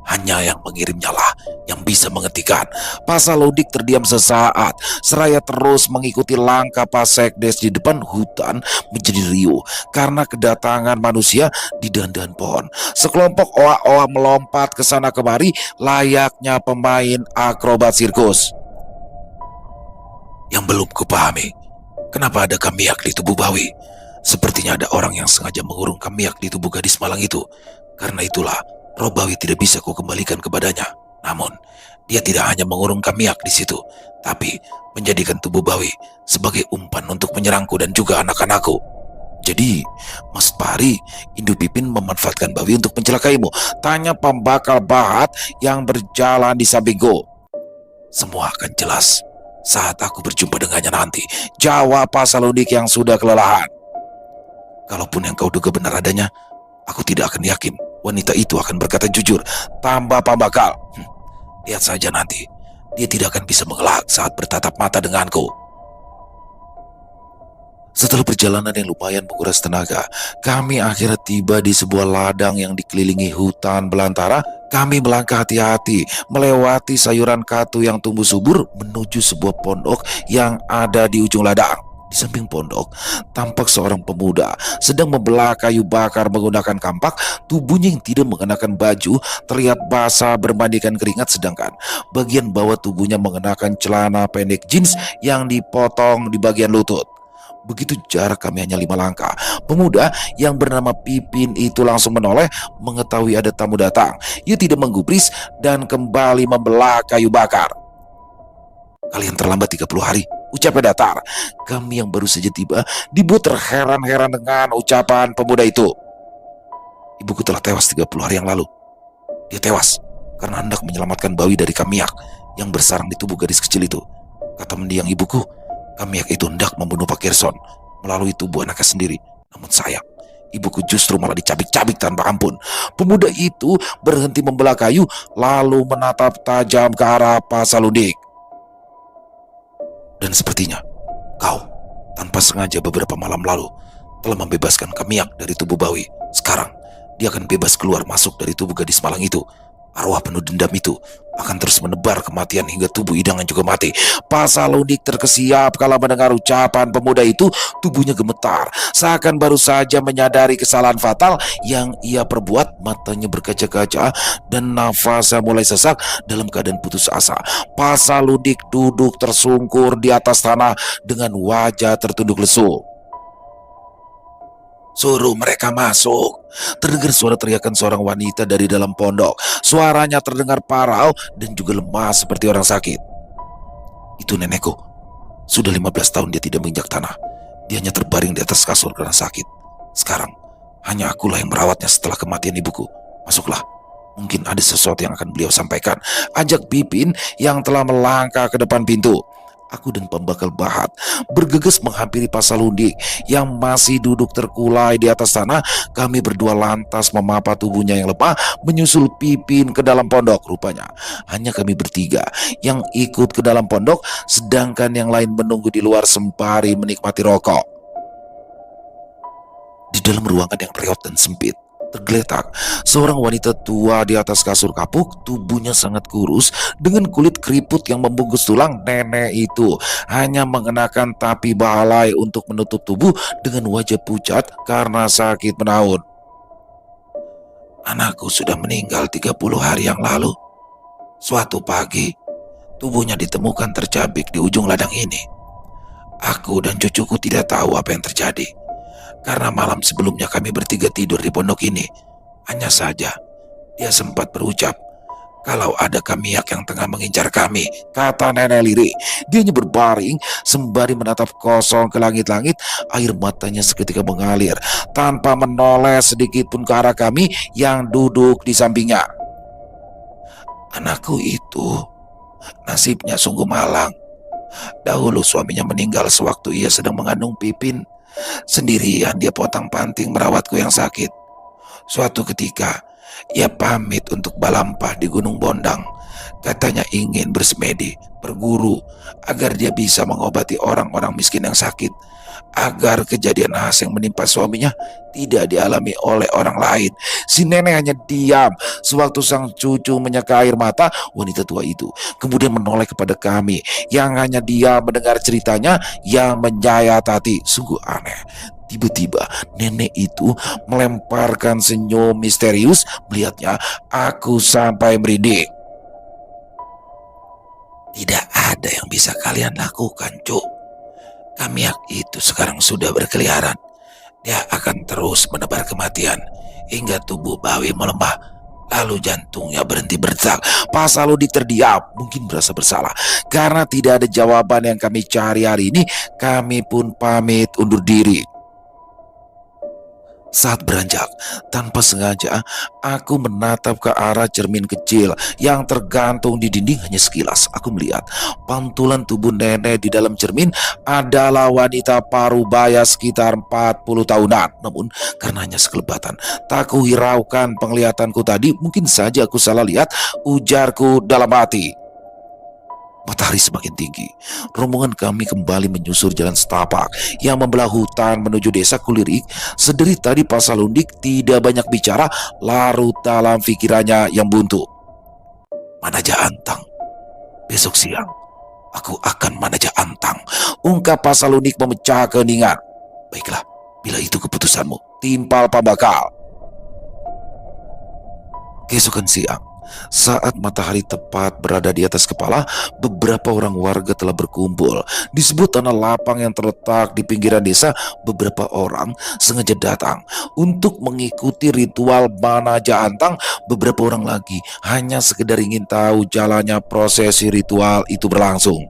Hanya yang mengirimnya lah yang bisa menghentikan. Pasalodik terdiam sesaat, seraya terus mengikuti langkah Pasekdes di depan hutan menjadi riuh karena kedatangan manusia di dahan-dahan pohon. Sekelompok oa-oa melompat ke sana kemari layaknya pemain akrobat sirkus. Yang belum kupahami, kenapa ada Kamiak di tubuh Bawi? Sepertinya ada orang yang sengaja mengurung Kamiak di tubuh gadis malang itu. Karena itulah roh Bawi tidak bisa kukembalikan kepadanya. Namun, dia tidak hanya mengurung Kamiak di situ, tapi menjadikan tubuh Bawi sebagai umpan untuk menyerangku dan juga anak-anakku. Jadi, Mas Pari, Indu Pipin memanfaatkan Bawi untuk mencelakaimu? Tanya pembakal Bahat yang berjalan di sampingku. Semua akan jelas saat aku berjumpa dengannya nanti, jawab Pasalodik yang sudah kelelahan. Kalaupun yang kau duga benar adanya, aku tidak akan yakin wanita itu akan berkata jujur, tambah pembakal. Lihat saja nanti, dia tidak akan bisa mengelak saat bertatap mata denganku. Setelah perjalanan yang lumayan menguras tenaga, kami akhirnya tiba di sebuah ladang yang dikelilingi hutan belantara. Kami melangkah hati-hati, melewati sayuran katu yang tumbuh subur menuju sebuah pondok yang ada di ujung ladang. Di samping pondok, tampak seorang pemuda sedang membelah kayu bakar menggunakan kampak. Tubuhnya yang tidak mengenakan baju terlihat basah bermandikan keringat, sedangkan bagian bawah tubuhnya mengenakan celana pendek jeans yang dipotong di bagian lutut. Begitu jarak kami hanya 5 langkah, pemuda yang bernama Pipin itu langsung menoleh mengetahui ada tamu datang. Ia tidak menggubris dan kembali membelah kayu bakar. Kalian terlambat 30 hari, ucapnya datar. Kami yang baru saja tiba dibuat terheran-heran dengan ucapan pemuda itu. Ibuku telah tewas 30 hari yang lalu. Dia tewas karena hendak menyelamatkan Bawi dari Kamiak yang bersarang di tubuh gadis kecil itu. Kata mendiang ibuku, Kamiak itu hendak membunuh Pak Gerson melalui tubuh anaknya sendiri. Namun sayang, ibuku justru malah dicabik-cabik tanpa ampun. Pemuda itu berhenti membelah kayu lalu menatap tajam ke arah Pasalodik. Dan sepertinya kau tanpa sengaja beberapa malam lalu telah membebaskan Kamiak dari tubuh Bawi. Sekarang dia akan bebas keluar masuk dari tubuh gadis malang itu. Arwah penuh dendam itu akan terus menebar kematian hingga tubuh Idang juga mati. Pasalodik terkesiap kala mendengar ucapan pemuda itu. Tubuhnya gemetar, seakan baru saja menyadari kesalahan fatal yang ia perbuat. Matanya berkaca-kaca dan nafasnya mulai sesak. Dalam keadaan putus asa, Pasalodik duduk tersungkur di atas tanah dengan wajah tertunduk lesu. Suruh mereka masuk. Terdengar suara teriakan seorang wanita dari dalam pondok. Suaranya terdengar parau dan juga lemas seperti orang sakit. Itu nenekku. Sudah 15 tahun dia tidak menginjak tanah. Dia hanya terbaring di atas kasur karena sakit. Sekarang hanya akulah yang merawatnya setelah kematian ibuku. Masuklah. Mungkin ada sesuatu yang akan beliau sampaikan, ajak Pipin yang telah melangkah ke depan pintu. Aku dan pembakal Bahat bergegas menghampiri Pasalodik yang masih duduk terkulai di atas tanah. Kami berdua lantas memapa tubuhnya yang lemah, menyusul Pipin ke dalam pondok. Rupanya hanya kami bertiga yang ikut ke dalam pondok, sedangkan yang lain menunggu di luar sembari menikmati rokok. Di dalam ruangan yang reot dan sempit, tergeletak seorang wanita tua di atas kasur kapuk. Tubuhnya sangat kurus dengan kulit keriput yang membungkus tulang. Nenek itu hanya mengenakan tapi bahalai untuk menutup tubuh dengan wajah pucat karena sakit menahun. Anakku sudah meninggal 30 hari yang lalu. Suatu pagi, tubuhnya ditemukan tercabik di ujung ladang ini. Aku dan cucuku tidak tahu apa yang terjadi. Karena malam sebelumnya kami bertiga tidur di pondok ini. Hanya saja, dia sempat berucap kalau ada kamiak yang tengah mengincar kami, kata nenek Liri. Dia hanya berbaring sembari menatap kosong ke langit-langit. Air matanya seketika mengalir tanpa menoleh sedikit pun ke arah kami yang duduk di sampingnya. Anakku itu nasibnya sungguh malang. Dahulu suaminya meninggal sewaktu ia sedang mengandung Pipin. Sendirian dia potang-panting merawatku yang sakit. Suatu ketika, ia pamit untuk balampah di Gunung Bondang. Katanya ingin bersemedi, berguru, agar dia bisa mengobati orang-orang miskin yang sakit. Agar kejadian khas yang menimpa suaminya tidak dialami oleh orang lain. Si nenek hanya diam sewaktu sang cucu menyeka air mata wanita tua itu. Kemudian menoleh kepada kami yang hanya diam mendengar ceritanya yang menyayat hati. Sungguh aneh. Tiba-tiba nenek itu melemparkan senyum misterius melihatnya. Aku sampai merinding. Tidak ada yang bisa kalian lakukan, Cuk. Kamiak itu sekarang sudah berkeliaran. Dia akan terus menebar kematian hingga tubuh Bawi melemah. Lalu jantungnya berhenti berdetak. Pak Saludi terdiam, mungkin merasa bersalah. Karena tidak ada jawaban yang kami cari hari ini, kami pun pamit undur diri. Saat beranjak, tanpa sengaja, aku menatap ke arah cermin kecil yang tergantung di dinding. Hanya sekilas, aku melihat pantulan tubuh nenek di dalam cermin adalah wanita parubaya sekitar 40 tahunan. Namun, karena hanya sekelebatan, tak kuhiraukan penglihatanku tadi. Mungkin saja aku salah lihat, ujarku dalam hati. Matahari semakin tinggi. Rombongan kami kembali menyusur jalan setapak yang membelah hutan menuju desa Kulirik. Sedari tadi Pak Salundik tidak banyak bicara, larut dalam pikirannya yang buntu. Manaja Antang. Besok siang, aku akan manaja Antang, ungkap Pak Salundik memecah keheningan. Baiklah, bila itu keputusanmu, timpal Pak Bakal. Keesokan siang, saat matahari tepat berada di atas kepala, beberapa orang warga telah berkumpul di sebuah tanah lapang yang terletak di pinggiran desa. Beberapa orang sengaja datang untuk mengikuti ritual manaja Antang. Beberapa orang lagi hanya sekedar ingin tahu jalannya prosesi ritual itu berlangsung.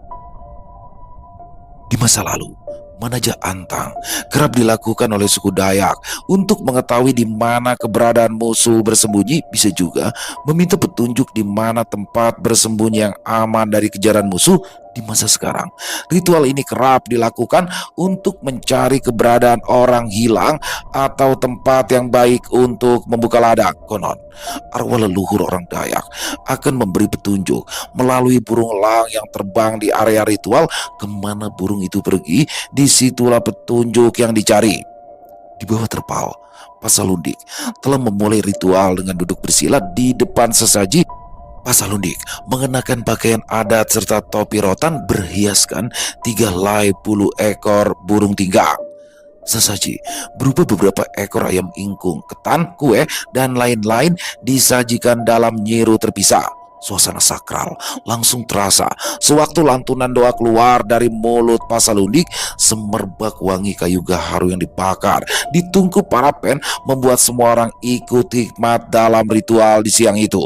Di masa lalu, manaja Antang kerap dilakukan oleh suku Dayak untuk mengetahui di mana keberadaan musuh bersembunyi. Bisa juga meminta petunjuk di mana tempat bersembunyi yang aman dari kejaran musuh. Di masa sekarang, ritual ini kerap dilakukan untuk mencari keberadaan orang hilang atau tempat yang baik untuk membuka ladang. Konon, arwah leluhur orang Dayak akan memberi petunjuk melalui burung elang yang terbang di area ritual. Kemana burung itu pergi, disitulah petunjuk yang dicari. Di bawah terpal, Pak Salundik telah memulai ritual dengan duduk bersila di depan sesaji. Pak Salundik mengenakan pakaian adat serta topi rotan berhiaskan 3 helai bulu ekor burung tinggang. Sesaji berupa beberapa ekor ayam ingkung, ketan, kue, dan lain-lain disajikan dalam nyiru terpisah. Suasana sakral langsung terasa sewaktu lantunan doa keluar dari mulut Pak Salundik. Semerbak wangi kayu gaharu yang dibakar di tungku parapen membuat semua orang ikut hikmat dalam ritual di siang itu.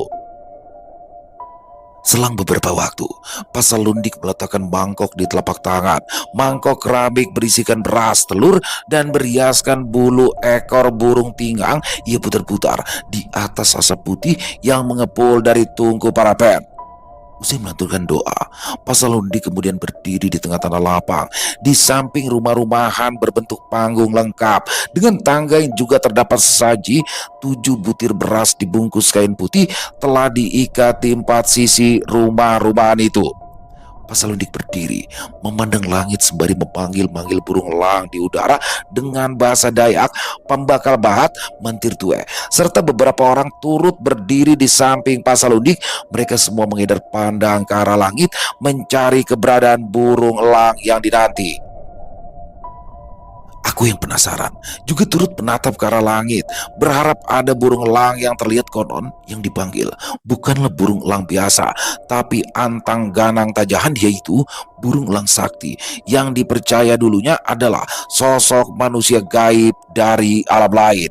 Selang beberapa waktu, Pak Salundik meletakkan mangkok di telapak tangan. Mangkok keramik berisikan beras, telur, dan berhiaskan bulu ekor burung tinggang. Ia putar-putar di atas asap putih yang mengepul dari tungku parapen. Usai melanturkan doa, Pak Salundik kemudian berdiri di tengah tanah lapang di samping rumah-rumahan berbentuk panggung lengkap dengan tangga yang juga terdapat sesaji. 7 butir beras dibungkus kain putih telah diikat di 4 sisi rumah-rumahan itu. Pak Salundik berdiri memandang langit sembari memanggil-manggil burung elang di udara dengan bahasa Dayak, Pembakal Bahat, Mantir Tue, serta beberapa orang turut berdiri di samping Pak Salundik. Mereka semua mengedar pandang ke arah langit mencari keberadaan burung elang yang dinanti. Aku Aku yang penasaran juga turut menatap ke arah langit, berharap ada burung elang yang terlihat. Konon yang dipanggil bukanlah burung elang biasa, tapi antang ganang tajahan, yaitu burung elang sakti yang dipercaya dulunya adalah sosok manusia gaib dari alam lain.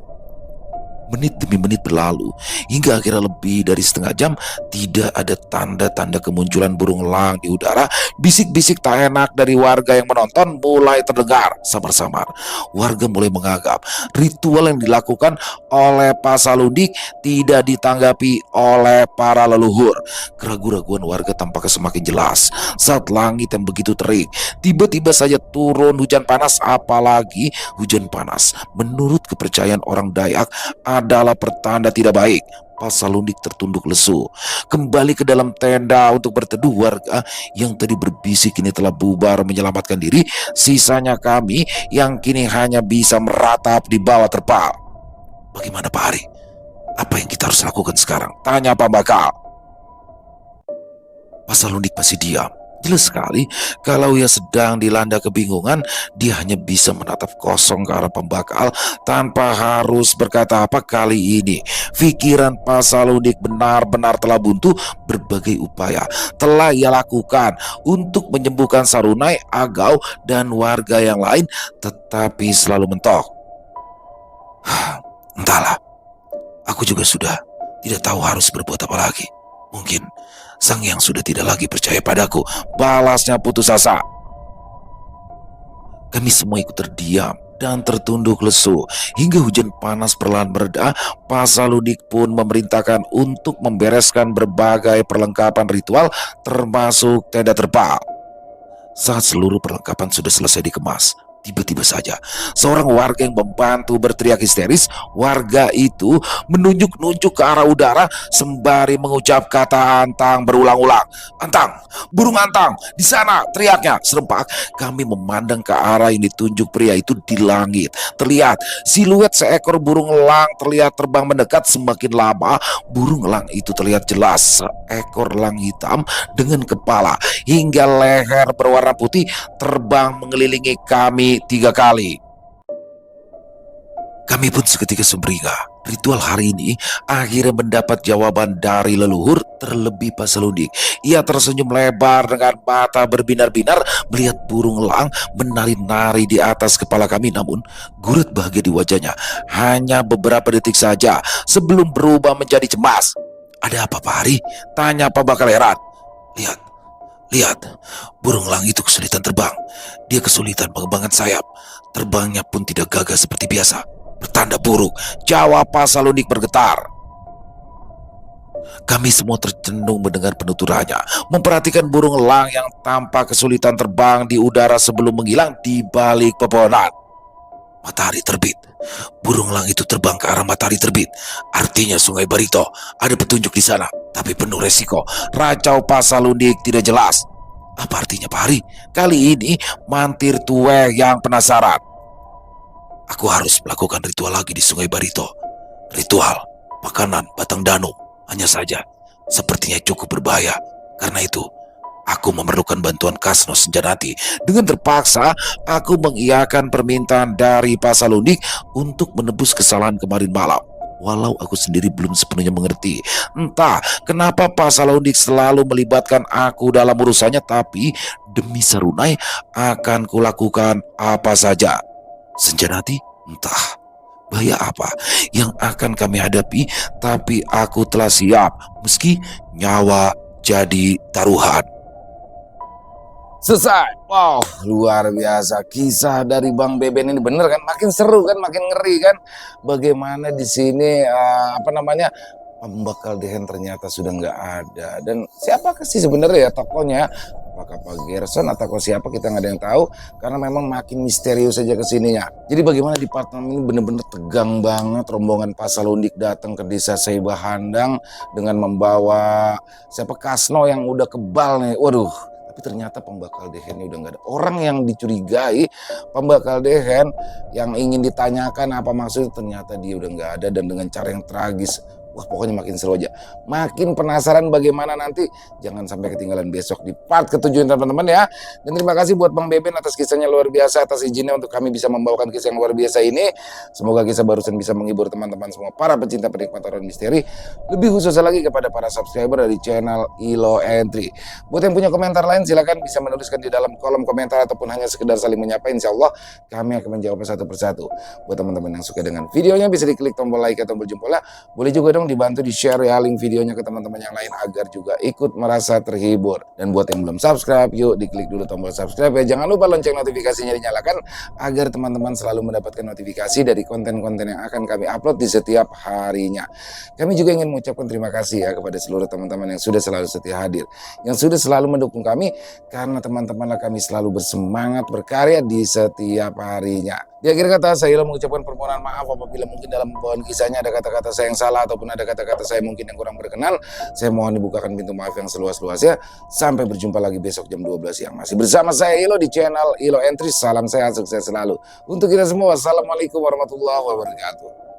Menit demi menit berlalu, hingga akhirnya lebih dari setengah jam tidak ada tanda-tanda kemunculan burung elang di udara. Bisik-bisik tak enak dari warga yang menonton mulai terdengar samar-samar. Warga mulai menganggap ritual yang dilakukan oleh Pasalundik tidak ditanggapi oleh para leluhur. Keraguan-raguan warga tampaknya semakin jelas saat langit yang begitu terik tiba-tiba saja turun hujan panas. Apalagi hujan panas menurut kepercayaan orang Dayak adalah pertanda tidak baik. Pasalundik tertunduk lesu kembali ke dalam tenda untuk berteduh. Warga yang tadi berbisik kini telah bubar menyelamatkan diri. Sisanya kami yang kini hanya bisa meratap di bawah terpal. Bagaimana Pak Hari? Apa yang kita harus lakukan sekarang? Tanya Pak Bakal. Pasalundik masih diam. Jelas sekali kalau ia sedang dilanda kebingungan. Dia hanya bisa menatap kosong ke arah pembakal tanpa harus berkata apa. Kali ini pikiran Pasalundik benar-benar telah buntu. Berbagai upaya telah ia lakukan untuk menyembuhkan Sarunai, Agau, dan warga yang lain, tetapi selalu mentok. Entahlah, aku juga sudah tidak tahu harus berbuat apa lagi. Mungkin Sang Yang sudah tidak lagi percaya padaku, balasnya putus asa. Kami semua ikut terdiam dan tertunduk lesu hingga hujan panas perlahan mereda. Pasalundik pun memerintahkan untuk membereskan berbagai perlengkapan ritual termasuk tenda terpal. Saat seluruh perlengkapan sudah selesai dikemas, tiba-tiba saja seorang warga yang membantu berteriak histeris. Warga itu menunjuk-nunjuk ke arah udara sembari mengucap kata antang berulang-ulang. "Antang, burung antang, di sana!" teriaknya. Serempak kami memandang ke arah yang ditunjuk pria itu. Di langit terlihat siluet seekor burung elang terlihat terbang mendekat. Semakin lama burung elang itu terlihat jelas. Seekor elang hitam dengan kepala hingga leher berwarna putih terbang mengelilingi kami 3 kali. Kami pun seketika sumringah. Ritual hari ini akhirnya mendapat jawaban dari leluhur, terlebih Pasalundik. Ia tersenyum lebar dengan mata berbinar-binar melihat burung elang menari-nari di atas kepala kami. Namun gurat bahagia di wajahnya hanya beberapa detik saja sebelum berubah menjadi cemas. "Ada apa Pak Hari?" tanya Pak Bakal heran. Lihat, burung elang itu kesulitan terbang. Dia kesulitan mengembangkan sayap. Terbangnya pun tidak gagah seperti biasa. Bertanda buruk, jawab Pasalundik bergetar. Kami semua tercenung mendengar penuturannya, memperhatikan burung elang yang tampak kesulitan terbang di udara sebelum menghilang di balik pepohonan. Matahari terbit. Burung elang itu terbang ke arah matahari terbit. Artinya Sungai Barito. Ada petunjuk di sana, tapi penuh resiko. Racau Pasalundik tidak jelas. Apa artinya Pak Hari? Kali ini mantir Tuwe yang penasaran. Aku harus melakukan ritual lagi di Sungai Barito. Ritual makanan batang danum. Hanya saja sepertinya cukup berbahaya. Karena itu aku memerlukan bantuan Kasno Senjanati. Dengan terpaksa aku mengiyakan permintaan dari Pasalundik untuk menebus kesalahan kemarin malam. Walau aku sendiri belum sepenuhnya mengerti entah kenapa Pasalundik selalu melibatkan aku dalam urusannya, tapi demi Sarunai akan kulakukan apa saja. Senjanati, entah bahaya apa yang akan kami hadapi, tapi aku telah siap meski nyawa jadi taruhan. Selesai. Wow, luar biasa. Kisah dari Bang Beben ini bener kan? Makin seru kan, makin ngeri kan? Bagaimana di sini pembekal Dehen ternyata sudah nggak ada. Dan siapakah sih sebenarnya ya tokohnya? Apakah Pak Gerson atau siapa, kita nggak ada yang tahu. Karena memang makin misterius saja kesininya. Jadi bagaimana di Departemen ini bener-bener tegang banget. Rombongan Pasalundik datang ke desa Seibahandang dengan membawa Kasno yang udah kebal nih. Waduh. Tapi ternyata pembakal Dehennya udah nggak ada. Orang yang dicurigai pembakal Dehen yang ingin ditanyakan apa maksudnya, ternyata dia udah nggak ada. Dan dengan cara yang tragis Wah, pokoknya makin seru aja. Makin penasaran bagaimana nanti. Jangan sampai ketinggalan besok di part ke-7 teman-teman ya. Dan terima kasih buat Bang Beben atas kisahnya luar biasa, atas izinnya untuk kami bisa membawakan kisah yang luar biasa ini. Semoga kisah barusan bisa menghibur teman-teman semua para pecinta penikmat horor misteri. Lebih khususnya lagi kepada para subscriber dari channel Ilo Entry. Buat yang punya komentar lain silakan bisa menuliskan di dalam kolom komentar ataupun hanya sekedar saling menyapa. Insya Allah kami akan menjawab satu persatu. Buat teman-teman yang suka dengan videonya bisa diklik tombol like atau tombol jempolnya. Boleh juga dong dibantu di share ya link videonya ke teman-teman yang lain agar juga ikut merasa terhibur. Dan buat yang belum subscribe, yuk diklik dulu tombol subscribe ya. Jangan lupa lonceng notifikasinya dinyalakan agar teman-teman selalu mendapatkan notifikasi dari konten-konten yang akan kami upload di setiap harinya. Kami juga ingin mengucapkan terima kasih ya kepada seluruh teman-teman yang sudah selalu setia hadir, yang sudah selalu mendukung kami, karena teman-temanlah kami selalu bersemangat berkarya di setiap harinya. Di akhir kata saya mengucapkan permohonan maaf apabila mungkin dalam pembawaan kisahnya ada kata-kata saya yang salah ataupun ada kata-kata saya mungkin yang kurang berkenan. Saya mohon dibukakan pintu maaf yang seluas-luasnya. Sampai berjumpa lagi besok jam 12 siang. Masih bersama saya Ilo di channel Ilo Entry. Salam sehat, sukses selalu untuk kita semua. Wassalamualaikum warahmatullahi wabarakatuh.